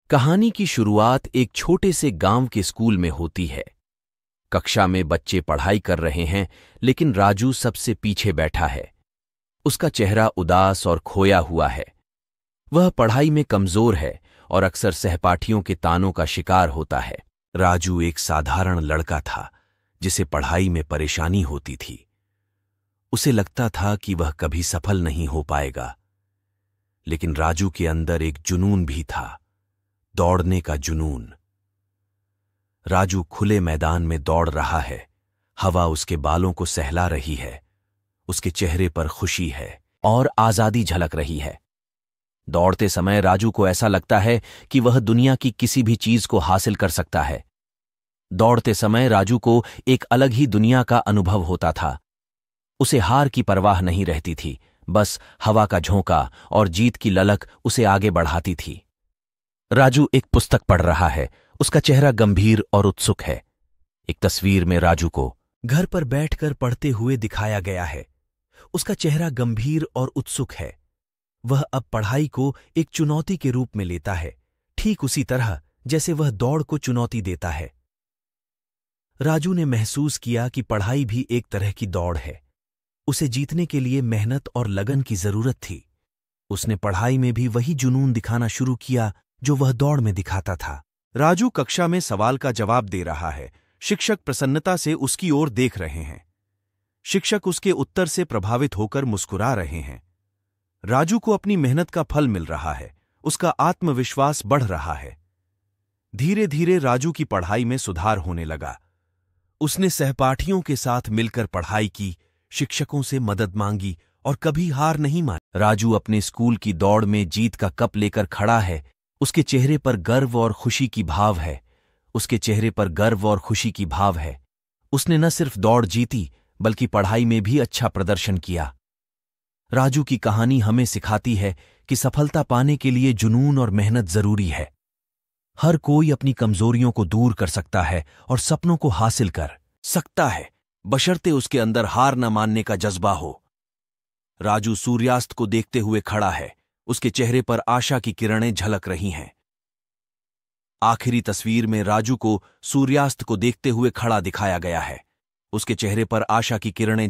कहानी की शुरुआत एक छोटे से गांव के स्कूल में होती है। कक्षा में बच्चे पढ़ाई कर रहे हैं, लेकिन राजू सबसे पीछे बैठा है। उसका चेहरा उदास और खोया हुआ है। वह पढ़ाई में कमजोर है और अक्सर सहपाठियों के तानों का शिकार होता है। राजू एक साधारण लड़का था जिसे पढ़ाई में परेशानी होती थी। उसे लगता था कि वह कभी सफल नहीं हो पाएगा, लेकिन राजू के अंदर एक जुनून भी था, दौड़ने का जुनून। राजू खुले मैदान में दौड़ रहा है। हवा उसके बालों को सहला रही है। उसके चेहरे पर खुशी है और आजादी झलक रही है। दौड़ते समय राजू को ऐसा लगता है कि वह दुनिया की किसी भी चीज को हासिल कर सकता है। दौड़ते समय राजू को एक अलग ही दुनिया का अनुभव होता था। उसे हार की परवाह नहीं रहती थी, बस हवा का झोंका और जीत की ललक उसे आगे बढ़ाती थी। राजू एक पुस्तक पढ़ रहा है। उसका चेहरा गंभीर और उत्सुक है। एक तस्वीर में राजू को घर पर बैठकर पढ़ते हुए दिखाया गया है। उसका चेहरा गंभीर और उत्सुक है। वह अब पढ़ाई को एक चुनौती के रूप में लेता है, ठीक उसी तरह जैसे वह दौड़ को चुनौती देता है। राजू ने महसूस किया कि पढ़ाई भी एक तरह की दौड़ है। उसे जीतने के लिए मेहनत और लगन की जरूरत थी। उसने पढ़ाई में भी वही जुनून दिखाना शुरू किया जो वह दौड़ में दिखाता था। राजू कक्षा में सवाल का जवाब दे रहा है। शिक्षक प्रसन्नता से उसकी ओर देख रहे हैं। शिक्षक उसके उत्तर से प्रभावित होकर मुस्कुरा रहे हैं। राजू को अपनी मेहनत का फल मिल रहा है। उसका आत्मविश्वास बढ़ रहा है। धीरे धीरे राजू की पढ़ाई में सुधार होने लगा। उसने सहपाठियों के साथ मिलकर पढ़ाई की, शिक्षकों से मदद मांगी और कभी हार नहीं मानी। राजू अपने स्कूल की दौड़ में जीत का कप लेकर खड़ा है। उसके चेहरे पर गर्व और खुशी की भाव है। उसके चेहरे पर गर्व और खुशी की भाव है। उसने न सिर्फ दौड़ जीती, बल्कि पढ़ाई में भी अच्छा प्रदर्शन किया। राजू की कहानी हमें सिखाती है कि सफलता पाने के लिए जुनून और मेहनत जरूरी है। हर कोई अपनी कमजोरियों को दूर कर सकता है और सपनों को हासिल कर सकता है, बशर्ते उसके अंदर हार न मानने का जज्बा हो। राजू सूर्यास्त को देखते हुए खड़ा है। उसके चेहरे पर आशा की किरणें झलक रही हैं। आखिरी तस्वीर में राजू को सूर्यास्त को देखते हुए खड़ा दिखाया गया है। उसके चेहरे पर आशा की किरणें